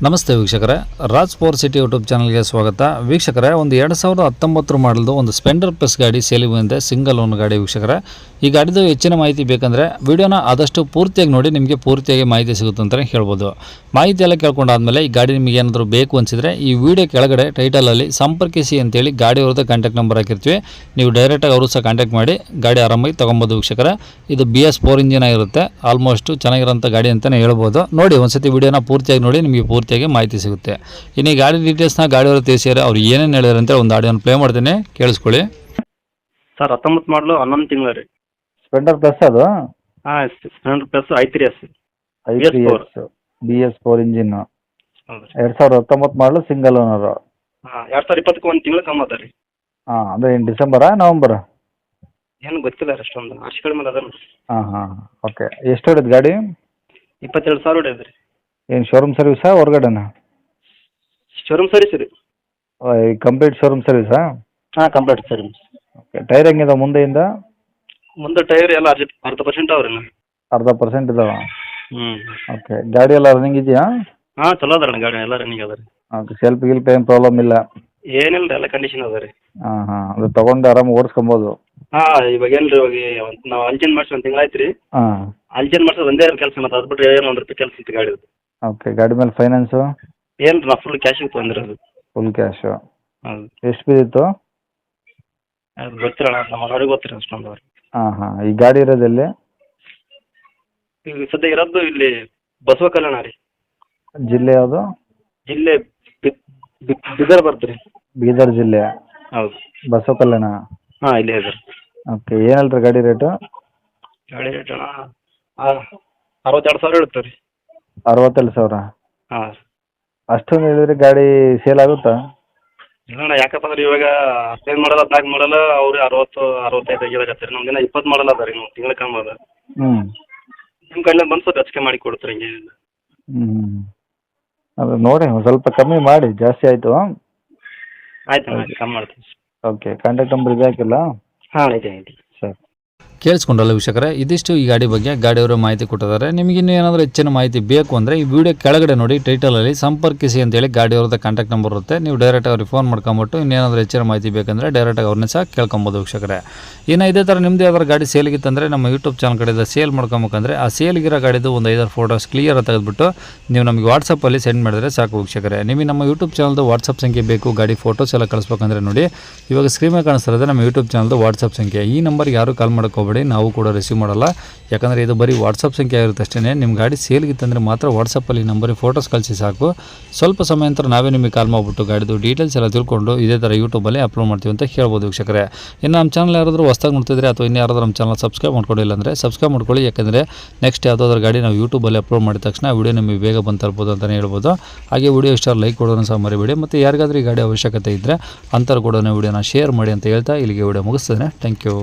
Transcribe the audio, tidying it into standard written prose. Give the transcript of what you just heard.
ನಮಸ್ತೆ ವೀಕ್ಷಕರೇ, Raj power city YouTube ಚಾನಲ್ಗೆ ಸ್ವಾಗತ. ವೀಕ್ಷಕರೇ, ಒಂದು 2019 ಮಾಡಲ್ದು ಒಂದು ಸ್ಪೆಂಡರ್ ಪ್ಲಸ್ ಗಾಡಿ ಸೇಲಿಗೆ ಬಂದಿದೆ, ಸಿಂಗಲ್ ಓನ್ ಗಾಡಿ. ವೀಕ್ಷಕರೇ, ಈ ಗಾಡಿದು ಹೆಚ್ಚಿನ ಮಾಹಿತಿ ಬೇಕಂದರೆ ವಿಡಿಯೋನ ಆದಷ್ಟು ಪೂರ್ತಿಯಾಗಿ ನೋಡಿ, ನಿಮಗೆ ಪೂರ್ತಿಯಾಗಿ ಮಾಹಿತಿ ಸಿಗುತ್ತೆ ಅಂತಲೇ ಹೇಳ್ಬೋದು. ಮಾಹಿತಿ ಎಲ್ಲ ಕೇಳ್ಕೊಂಡಾದ್ಮೇಲೆ ಈ ಗಾಡಿ ನಿಮಗೆ ಏನಾದರೂ ಬೇಕು ಅನಿಸಿದರೆ ಈ ವಿಡಿಯೋ ಕೆಳಗಡೆ ಟೈಟಲಲ್ಲಿ ಸಂಪರ್ಕಿಸಿ ಅಂತೇಳಿ ಗಾಡಿ ಅವ್ರದ್ದು ಕಾಂಟ್ಯಾಕ್ಟ್ ನಂಬರ್ ಹಾಕಿರ್ತೀವಿ. ನೀವು ಡೈರೆಕ್ಟಾಗಿ ಅವರು ಸಹ ಕಾಂಟ್ಯಾಕ್ಟ್ ಮಾಡಿ ಗಾಡಿ ಆರಾಮಾಗಿ ತೊಗೊಬೋದು. ವೀಕ್ಷಕರೇ, ಇದು BS4 ಇಂಜಿನ್ ಆಗಿರುತ್ತೆ. ಆಲ್ಮೋಸ್ಟ್ ಚೆನ್ನಾಗಿರೋಂಥ ಗಾಡಿ ಅಂತಲೇ ಹೇಳ್ಬೋದು. ನೋಡಿ, ಒಂದ್ಸತಿ ವಿಡಿಯೋನ ಪೂರ್ತಿಯಾಗಿ ನೋಡಿ, ನಿಮಗೆ ಪೂರ್ತಿಯಾಗಿ ಮಾಹಿತಿ ಸಿಗುತ್ತೆ. ಇನ್ನು ಈ ಗಾಡಿ ಡೀಟೇಲ್ಸ್ನ ಗಾಡಿಯವರು ತಿಳಿಸಿದರೆ ಅವ್ರು ಏನೇನು ಹೇಳಿದ್ರು ಅಂತ ಒಂದು ಆಡಿಯೋನ ಪ್ಲೇ ಮಾಡ್ತೇನೆ, ಕೇಳಿಸ್ಕೊಳ್ಳಿ. ಸರ್ 19 ಮಾಡಲು 11 ತಿಂಗಳು ರೀ. ಸ್ಪೆಂಡರ್ ಪ್ಲಸ್ ಅದು ಹಾಂ, Splendor plus i3s BS4 engine ಹೌದು ರೀ. 2019 ಮಾಡಲು ಸಿಂಗಲ್ ಓನರು. ಹಾಂ, 2020 ಒಂದು ತಿಂಗಳು ಕಮ್ಮಿ ಅದ ರೀ. ಹಾಂ, ಅಂದರೆ ಏನು ಡಿಸೆಂಬರಾ ನವಂಬರಾ? ಏನು ಗೊತ್ತಿಲ್ಲ ರೀ ಅಷ್ಟೊಂದು, ಅಷ್ಟು ಕಡಿಮೆ ಅದ ರೀ. ಹಾಂ, ಓಕೆ. ಎಷ್ಟು ಹೊಡೆದು ಗಾಡಿ? 22,000 ಹೊಡೆಯದು ರೀ. ಏನು ಶೋರೂಮ್ ಸರ್ವಿಸಾ ಹೊರಗಡೆನಾ? ಶೋರೂಮ್ ಸರ್ವಿಸ್ ರೀ. ಕಂಪ್ಲೀಟ್ ಶೋರೂಮ್ ಸರ್ವಿಸಾ? ಹಾಂ, ಕಂಪ್ಲೀಟ್ ಸರ್ವಿಸ್. ಓಕೆ. ಟೈರ್ ಹೆಂಗಿದೆ ಮುಂದೆಯಿಂದ? ಮುಂದೆ ಟೈರ್ ಎಲ್ಲ 60% ಅವ್ರಿ. 60% ಇದಾವೆ. ಹ್ಞೂ. ಓಕೆ. ಗಾಡಿ ಎಲ್ಲ ರನ್ನಿಂಗ್ ಇದೆಯಾ? ಹಾಂ, ಚಲೋ ಅದ ರೀ ಗಾಡಿ, ಎಲ್ಲ ರನ್ನಿಂಗ್ ಅದ ರೀ. ಓಕೆ. ಸೆಲ್ಫ್ ಗಿಲ್ಪ್ ಏನು ಪ್ರಾಬ್ಲಮ್ ಇಲ್ಲ? ಏನಿಲ್ಲ ರೀ, ಎಲ್ಲ ಕಂಡೀಷನ್ ಅದ ರೀ. ಹಾಂ, ಅದು ತೊಗೊಂಡು ಆರಾಮಾಗಿ ಓಡಿಸ್ಕೊಬೋದು. ಹಾಂ, ಇವಾಗ ಏನು ರೀ, ಇವಾಗ ನಾವು ಅಂಜನ್ ಮಾಡಿಸಿ ಒಂದು ತಿಂಗಳು ಆಯ್ತು ರೀ. ಹಾಂ. ಅಂಜನ್ ಮಾಡಿಸೋದು ಒಂದೇ ಕೆಲಸ, ಮತ್ತು ಅದು ಬಿಟ್ಟರೆ ಏನು 1 ರೂಪಾಯಿ ಕೆಲಸ ಇತ್ತು ಗಾಡಿ. ಓಕೆ. ಗಾಡಿ ಮೇಲೆ ಫೈನಾನ್ಸು? ಏನು ರೀ, ನಾವು ಫುಲ್ ಕ್ಯಾಶಿಗೆ ತೊಗೊಂಡಿರೋದು. Full cash. ಹೌದು. ಎಷ್ಟು ಬಿದ್ದಿತ್ತು? ಅದು ಗೊತ್ತಿರೋಣ, ನಮ್ಮ ಅವ್ರಿಗೆ ಗೊತ್ತಿರೋ ಅಷ್ಟೊಂದು ಅವ್ರಿಗೆ. ಹಾಂ. ಈ ಗಾಡಿ ಇರೋದೆಲ್ಲಿ? ಈಗ ಸದ್ಯ ಇರೋದು ಇಲ್ಲಿ ಬಸವ ಕಲ್ಯಾಣ ರೀ. ಜಿಲ್ಲೆ ಯಾವುದು? ಜಿಲ್ಲೆ ಬೀದರ್ ಬರ್ತದೆ ರೀ. ಬೀದರ್ ಜಿಲ್ಲೆ. ಹೌದು. ಬಸವ ಕಲ್ಯಾಣ. ಹಾಂ, ಇಲ್ಲೇ ಇದೆ. ಓಕೆ. ಏನು ಹೇಳ್ತಾರೆ ಗಾಡಿ ರೇಟು? ಗಾಡಿ ರೇಟ್ ಅಣ್ಣ 62,000 ಹೇಳ್ತಾರೆ ರೀ. 62,000? ಹಾಂ. ಅಷ್ಟೊಂದು ಹೇಳಿದ್ರೆ ಗಾಡಿ ಸೇಲ್ ಆಗುತ್ತಾ? ಇಲ್ಲ ಅಣ್ಣ, ಯಾಕಪ್ಪ ಅಂದ್ರೆ ಇವಾಗ 15 ಮಾಡಲ್ಲ 14 ಮಾಡಲ್ಲ ಅವ್ರು 60-65 ಆಗಿದಾಗತ್ತೆ ರೀ. ನಮ್ಮ ದಿನ 20 ಮಾಡಲ್ಲ ಅದ ರೀ, ನಾವು ತಿಂಗಳ ಕಮ್ಮಿ ಅದ. ಹ್ಞೂ. ನಿಮ್ಮ ಕೈಲಿ ಬಂದು ಸ್ವಲ್ಪ ಹೆಚ್ಚಿಗೆ ಮಾಡಿ ಕೊಡ್ತಾರೆ ಹಿಂಗೆ. ಅದು ನೋಡಿ ಒಂದು ಸ್ವಲ್ಪ ಕಮ್ಮಿ ಮಾಡಿ, ಜಾಸ್ತಿ ಆಯಿತು. ಆಯ್ತು ಅಣ್ಣ, ಕಮ್ಮಿ ಮಾಡ್ತೀವಿ. ಓಕೆ. ಕಾಂಟ್ಯಾಕ್ಟ್ ನಂಬರ್ ಇದೆ ಹಾಕಿಲ್ಲ? ಹಾಂ, ಐತೆ. ಸರಿ. ಕೇಳಿಸ್ಕೊಂಡ್ರಲ್ಲ ವೀಕ್ಷಕರೇ, ಇದಿಷ್ಟು ಈ ಗಾಡಿ ಬಗ್ಗೆ ಗಾಡಿಯವರು ಮಾಹಿತಿ ಕೊಟ್ಟಿದ್ದಾರೆ. ನಿಮಗೆ ಇನ್ನೂ ಏನಾದರೂ ಹೆಚ್ಚಿನ ಮಾಹಿತಿ ಬೇಕು ಅಂದರೆ ಈ ವಿಡಿಯೋ ಕೆಳಗಡೆ ನೋಡಿ ಟೈಟಲಲ್ಲಿ ಸಂಪರ್ಕಿಸಿ ಅಂತೇಳಿ ಗಾಡಿಯವ್ರದ್ದು ಕಾಂಟ್ಯಾಕ್ಟ್ ನಂಬರ್ ಇರುತ್ತೆ. ನೀವು ಡೈರೆಕ್ಟಾಗಿ ಅವ್ರಿಗೆ ಫೋನ್ ಮಾಡ್ಕೊಂಬಿಟ್ಟು ಇನ್ನೇನಾದರೂ ಹೆಚ್ಚಿನ ಮಾಹಿತಿ ಬೇಕಂದರೆ ಡೈರೆಕ್ಟಾಗಿ ಅವ್ರನ್ನೇ ಸಹ ಕೇಳ್ಕೊಬೋದು ವೀಕ್ಷಕರೇ. ಇನ್ನು ಇದೇ ಥರ ನಿಮ್ಮದು ಯಾವ್ದಾದ್ರು ಗಾಡಿ ಸೇಲಿಗಿತ್ತಂದರೆ ನಮ್ಮ ಯೂಟ್ಯೂಬ್ ಚಾನಲ್ ಕಡೆಯಿಂದ ಸೇಲ್ ಮಾಡ್ಕೊಬೇಕಂದ್ರೆ ಆ ಸೇಲ್ಗಿರೋ ಗಾಡಿದು ಒಂದು 5 ಫೋಟೋಸ್ ಕ್ಲಿಯರ್ ತೆಗೆದುಬಿಟ್ಟು ನೀವು ನಮಗೆ ವಾಟ್ಸಪ್ಪಲ್ಲಿ ಸೆಂಡ್ ಮಾಡಿದ್ರೆ ಸಾಕು ವೀಕ್ಷಕರೇ. ನಿಮಗೆ ನಮ್ಮ ಯೂಟ್ಯೂಬ್ ಚಾನಲ್ದು ವಾಟ್ಸಪ್ ಸಂಖ್ಯೆ ಬೇಕು, ಗಾಡಿ ಫೋಟೋಸ್ ಎಲ್ಲ ಕಳಿಸ್ಬೇಕಂದ್ರೆ ನೋಡಿ ಇವಾಗ ಸ್ಕ್ರೀನ್ ಮೇಲೆ ಕಾಣಿಸ್ತಿರೋದು ನಮ್ಮ ಯೂಟ್ಯೂಬ್ ಚಾನಲ್ದು ವಾಟ್ಸಪ್ ಸಂಖ್ಯೆ. ಈ ನಂಬರ್ಗೆ ಯಾರು ಕಾಲ್ ಮಾಡೋಕ್ಕೋಗ್ಬೇಡಿ, ನಾವು ಕೂಡ ರಿಸೀವ್ ಮಾಡಲ್ಲ. ಯಾಕಂದರೆ ಇದು ಬರೀ ವಾಟ್ಸಪ್ ಸಂಖ್ಯೆ ಆಗಿರುತ್ತೆ ಅಷ್ಟೇ. ನಿಮ್ಮ ಗಾಡಿ ಸೇಲ್ಗಿತ್ತಂದರೆ ಮಾತ್ರ ವಾಟ್ಸಪ್ಪಲ್ಲಿ ನಂಬರಿಗೆ ಫೋಟೋಸ್ ಕಳಿಸಿ ಸಾಕು. ಸ್ವಲ್ಪ ಸಮಯ ನಂತರ ನಾವೇ ನಿಮಗೆ ಕಾಲ್ ಮಾಡಿಬಿಟ್ಟು ಗಾಡಿದು ಡೀಟೇಲ್ಸ್ ಎಲ್ಲ ತಿಳ್ಕೊಂಡು ಇದೇ ಥರ ಯೂಟ್ಯೂಬಲ್ಲಿ ಅಪ್ಲೋಡ್ ಮಾಡ್ತೀವಿ ಅಂತ ಹೇಳ್ಬೋದು ವೀಕ್ಷಕರೇ. ಇನ್ನು ನಮ್ಮ ಚಾನಲ್ ಯಾರಾದರೂ ಹೊಸ್ದಾಗಿ ನೋಡ್ತಿದ್ರೆ ಅಥವಾ ಇನ್ನು ಯಾರಾದರೂ ನಮ್ಮ ಚಾನಲ್ ಸಬ್ಸ್ಕ್ರೈಬ್ ಮಾಡ್ಕೊಂಡಿಲ್ಲ ಅಂದರೆ ಸಬ್ಸ್ಕ್ರೈಬ್ ಮಾಡ್ಕೊಳ್ಳಿ. ಯಾಕಂದರೆ ನೆಕ್ಸ್ಟ್ ಯಾವುದಾದ್ರೂ ಗಾಡಿ ನಾವು ಯೂಟ್ಯೂಬಲ್ಲಿ ಅಪ್ಲೋಡ್ ಮಾಡಿದ ತಕ್ಷಣ ವಿಡಿಯೋ ನಿಮಗೆ ಬೇಗ ಬಂದು ತರ್ಬೋದು ಅಂತಲೇ ಹೇಳ್ಬೋದು. ಹಾಗೆ ವಿಡಿಯೋ ಇಷ್ಟ ಲೈಕ್ ಕೊಡೋದನ್ನು ಸಹ ಮರಿಬೇಡಿ. ಮತ್ತು ಯಾರಿಗಾದ್ರೂ ಈ ಗಾಡಿ ಅವಶ್ಯಕತೆ ಇದ್ದರೆ ಅಂಥವ್ರು ಕೂಡ ವಿಡಿಯೋನ ಶೇರ್ ಮಾಡಿ ಅಂತ ಹೇಳ್ತಾ ಇಲ್ಲಿಗೆ ವಿಡಿಯೋ ಮುಗಿಸ್ತೇನೆ. Thank you.